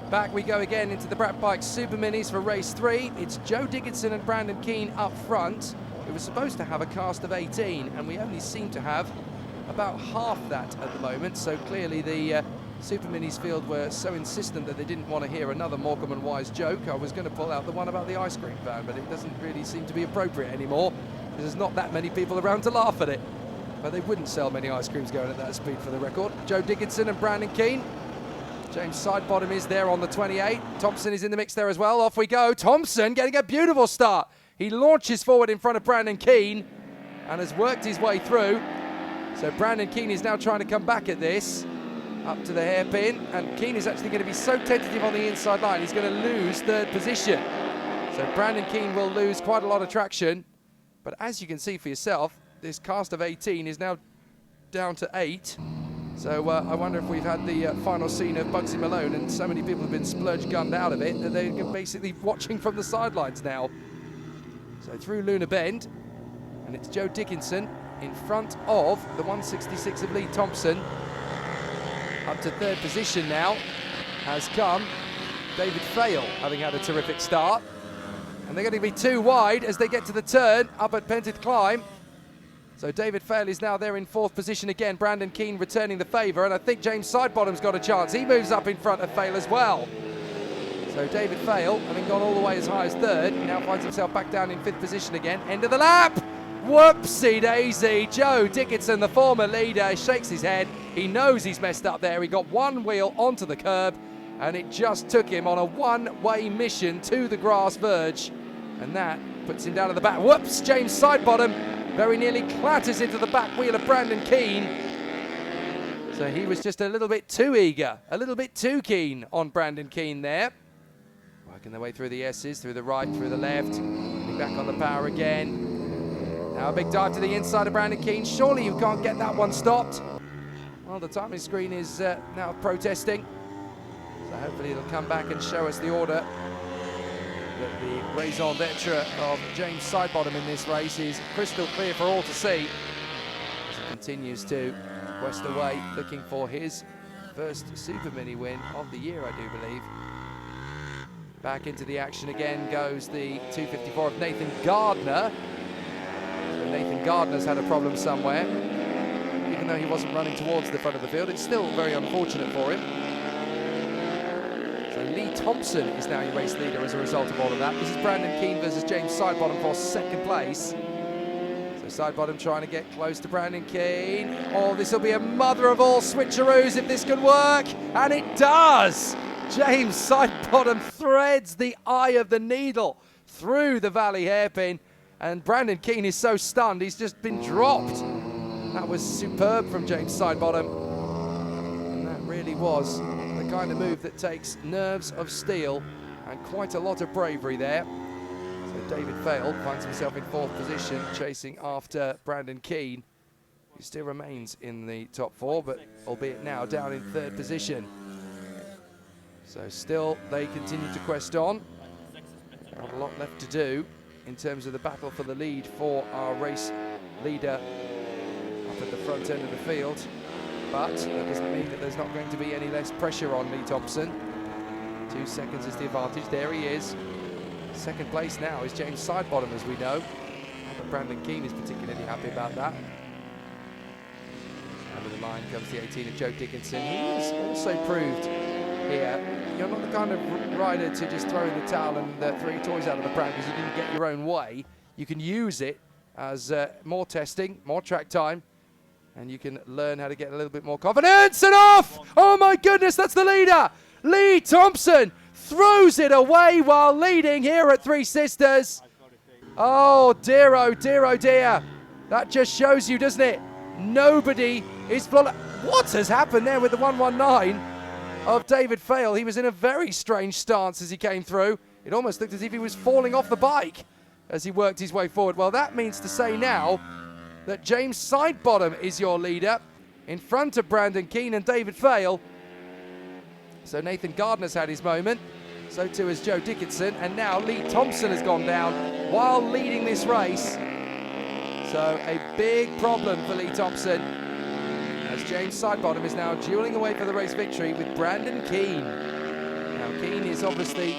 Back we go again into the Brad Bikes Superminis for race 3. It's Joe Dickinson and Brandon Keane up front. It was supposed to have a cast of 18, and we only seem to have about half that at the moment. So clearly the Superminis field were so insistent that they didn't want to hear another Morecambe and Wise joke. I was going to pull out the one about the ice cream van, but it doesn't really seem to be appropriate anymore. There's not that many people around to laugh at it. But they wouldn't sell many ice creams going at that speed, for the record. Joe Dickinson and Brandon Keane. James Sidebottom is there on the 28. Thompson is in the mix there as well. Off we go. Thompson getting a beautiful start. He launches forward in front of Brandon Keane and has worked his way through. So Brandon Keane is now trying to come back at this. Up to the hairpin. And Keane is actually going to be so tentative on the inside line, he's going to lose third position. So Brandon Keane will lose quite a lot of traction. But as you can see for yourself, this cast of 18 is now down to 8. So I wonder if we've had the final scene of Bugsy Malone, and so many people have been splurge-gunned out of it that they're basically watching from the sidelines now. So through Luna Bend, and it's Joe Dickinson in front of the 166 of Lee Thompson. Up to third position now has come David Fail, having had a terrific start. And they're going to be too wide as they get to the turn up at Pentith Climb. So David Fail is now there in fourth position again. Brandon Keane returning the favour, and I think James Sidebottom's got a chance. He moves up in front of Fail as well. So David Fail, having gone all the way as high as third, now finds himself back down in fifth position again. End of the lap! Whoopsie daisy. Joe Dickinson, the former leader, shakes his head. He knows he's messed up there. He got one wheel onto the curb, and it just took him on a one-way mission to the grass verge. And that puts him down at the back. Whoops! James Sidebottom very nearly clatters into the back wheel of Brandon Keane. So he was just a little bit too eager, a little bit too keen on Brandon Keane there. Working their way through the S's, through the right, through the left. Getting back on the power again. Now a big dive to the inside of Brandon Keane. Surely you can't get that one stopped. Well, the timing screen is now protesting. So hopefully it'll come back and show us the order. But the raison d'etre of James Sidebottom in this race is crystal clear for all to see. As he continues to quest away, looking for his first Super Mini win of the year, I do believe. Back into the action again goes the 254 of Nathan Gardner. So Nathan Gardner's had a problem somewhere. Even though he wasn't running towards the front of the field, it's still very unfortunate for him. Lee Thompson is now your race leader as a result of all of that. This is Brandon Keane versus James Sidebottom for second place. So Sidebottom trying to get close to Brandon Keane. Oh, this will be a mother of all switcheroos if this can work. And it does! James Sidebottom threads the eye of the needle through the Valley hairpin. And Brandon Keane is so stunned, he's just been dropped. That was superb from James Sidebottom. And that really was the kind of move that takes nerves of steel and quite a lot of bravery there. So David Fail finds himself in fourth position, chasing after Brandon Keane, who still remains in the top four, but albeit now down in third position. So still they continue to quest on. Not a lot left to do in terms of the battle for the lead for our race leader up at the front end of the field. But that doesn't mean that there's not going to be any less pressure on Lee Thompson. 2 seconds is the advantage. There he is. Second place now is James Sidebottom, as we know. Not that Brandon Keane is particularly happy about that. Over the line comes the 18 of Joe Dickinson. He has also proved here, you're not the kind of rider to just throw in the towel and throw your toys out of the pram because you didn't get your own way. You can use it as more testing, more track time, and you can learn how to get a little bit more confidence. And off! Oh my goodness, that's the leader! Lee Thompson throws it away while leading here at Three Sisters. Oh dear, oh dear, oh dear. That just shows you, doesn't it? Nobody is flawless. What has happened there with the 119 of David Fail? He was in a very strange stance as he came through. It almost looked as if he was falling off the bike as he worked his way forward. Well, that means to say now that James Sidebottom is your leader in front of Brandon Keane and David Fail. So Nathan Gardner's had his moment, so too has Joe Dickinson, and now Lee Thompson has gone down while leading this race. So a big problem for Lee Thompson, as James Sidebottom is now dueling away for the race victory with Brandon Keane. Now Keane is obviously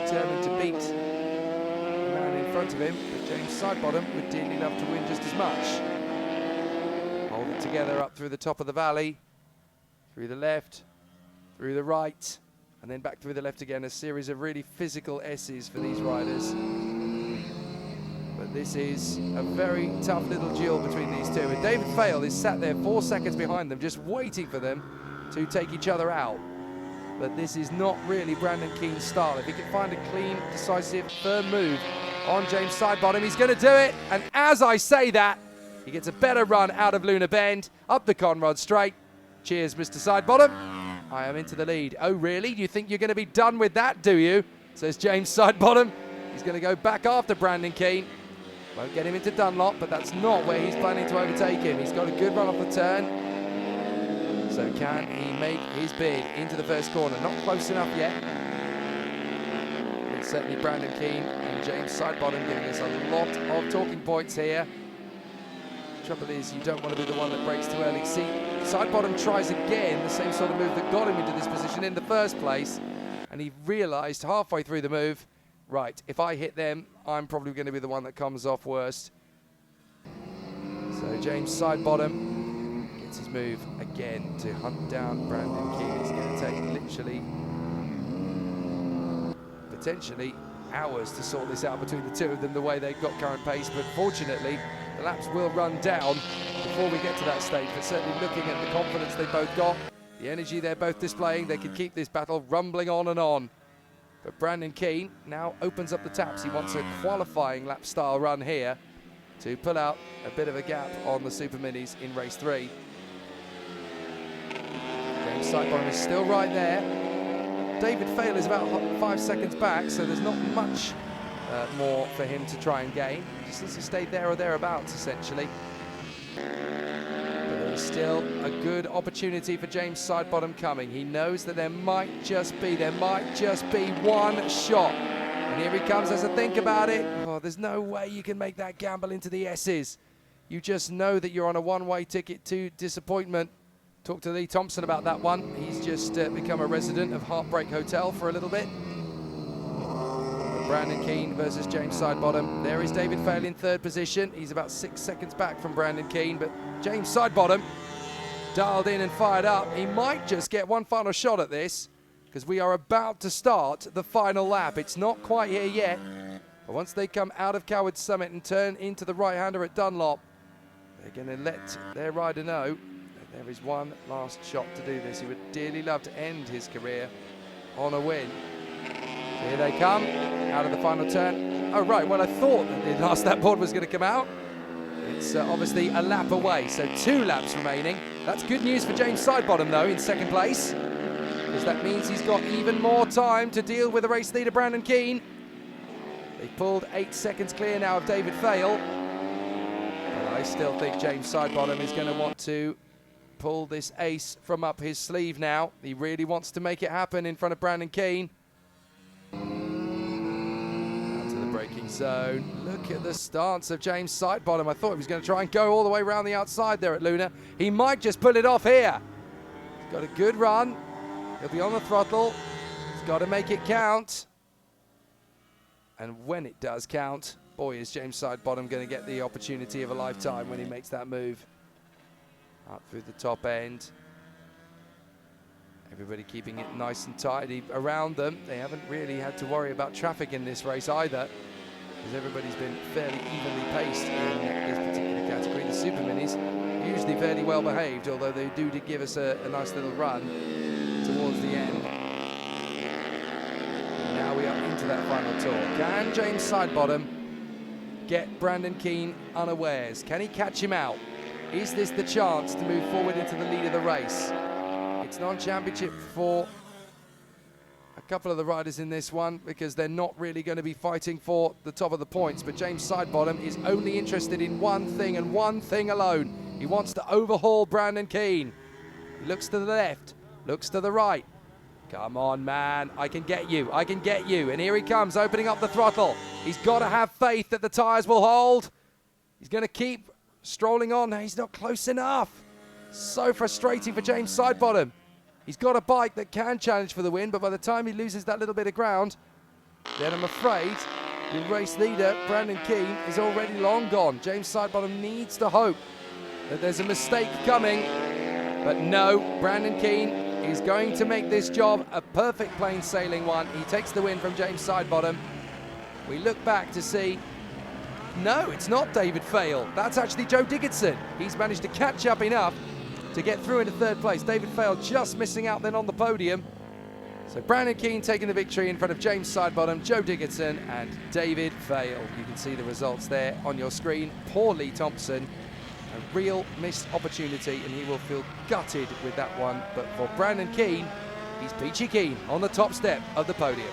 determined to beat the man in front of him, but James Sidebottom would dearly love to win just as much. Hold it together up through the top of the valley, through the left, through the right, and then back through the left again. A series of really physical S's for these riders. But this is a very tough little duel between these two. And David Fail is sat there 4 seconds behind them, just waiting for them to take each other out. But this is not really Brandon Keane's style. If he can find a clean, decisive, firm move on James Sidebottom, he's going to do it. And as I say that, he gets a better run out of Luna Bend, up the Conrod Straight. Cheers, Mr. Sidebottom. I am into the lead. Oh, really? You think you're going to be done with that, do you? Says James Sidebottom. He's going to go back after Brandon Keane. Won't get him into Dunlop, but that's not where he's planning to overtake him. He's got a good run off the turn. So can he make his bid into the first corner? Not close enough yet. It's certainly Brandon Keane and James Sidebottom giving us a lot of talking points here. The trouble is, you don't want to be the one that breaks too early. See, Sidebottom tries again the same sort of move that got him into this position in the first place, and he realised halfway through the move, right, if I hit them, I'm probably going to be the one that comes off worst. So James Sidebottom gets his move again to hunt down Brandon Keane. It's going to take literally, potentially, hours to sort this out between the two of them, the way they've got current pace, but fortunately, the laps will run down before we get to that stage. But certainly looking at the confidence they both got, the energy they're both displaying, they could keep this battle rumbling on and on. But Brandon Keane now opens up the taps. He wants a qualifying lap style run here to pull out a bit of a gap on the Superminis in race 3. James Sidebottom is still right there. David Fail is about 5 seconds back, so there's not much more for him to try and gain. He just needs to stay there or thereabouts, essentially. But there is still a good opportunity for James Sidebottom coming. He knows that there might just be one shot. And here he comes as I think about it. Oh, there's no way you can make that gamble into the S's. You just know that you're on a one-way ticket to disappointment. Talked to Lee Thompson about that one. He's just become a resident of Heartbreak Hotel for a little bit. Brandon Keane versus James Sidebottom. There is David Fail in third position. He's about 6 seconds back from Brandon Keane, but James Sidebottom dialed in and fired up. He might just get one final shot at this, because we are about to start the final lap. It's not quite here yet, but once they come out of Coward Summit and turn into the right-hander at Dunlop, they're going to let their rider know that there is one last shot to do this. He would dearly love to end his career on a win. Here they come, out of the final turn. Oh, right, well, I thought that the last lap board was going to come out. It's obviously a lap away, so 2 laps remaining. That's good news for James Sidebottom, though, in second place, because that means he's got even more time to deal with the race leader, Brandon Keane. They've pulled 8 seconds clear now of David Fail. But I still think James Sidebottom is going to want to pull this ace from up his sleeve now. He really wants to make it happen in front of Brandon Keane. Braking zone. Look at the stance of James Sidebottom. I thought he was going to try and go all the way around the outside there at Luna. He might just pull it off here. He's got a good run. He'll be on the throttle. He's got to make it count. And when it does count, boy, is James Sidebottom going to get the opportunity of a lifetime when he makes that move. Up through the top end. Everybody keeping it nice and tidy around them. They haven't really had to worry about traffic in this race either, because everybody's been fairly evenly paced in this particular category. The Superminis usually fairly well behaved, although they do give us a nice little run towards the end. And now we are into that final tour. Can James Sidebottom get Brandon Keane unawares? Can he catch him out? Is this the chance to move forward into the lead of the race? It's non-championship for a couple of the riders in this one, because they're not really going to be fighting for the top of the points. But James Sidebottom is only interested in one thing and one thing alone. He wants to overhaul Brandon Keane. He looks to the left, looks to the right. Come on, man, I can get you, I can get you. And here he comes, opening up the throttle. He's got to have faith that the tyres will hold. He's going to keep strolling on. He's not close enough. So frustrating for James Sidebottom. He's got a bike that can challenge for the win, but by the time he loses that little bit of ground, then I'm afraid the race leader, Brandon Keane, is already long gone. James Sidebottom needs to hope that there's a mistake coming, but no, Brandon Keane is going to make this job a perfect plain sailing one. He takes the win from James Sidebottom. We look back to see, no, it's not David Fail. That's actually Joe Dickinson. He's managed to catch up enough to get through into third place. David Fail just missing out then on the podium. So Brandon Keane taking the victory in front of James Sidebottom, Joe Dickinson and David Fail. You can see the results there on your screen. Poor Lee Thompson, a real missed opportunity, and he will feel gutted with that one. But for Brandon Keane, he's peachy keen on the top step of the podium.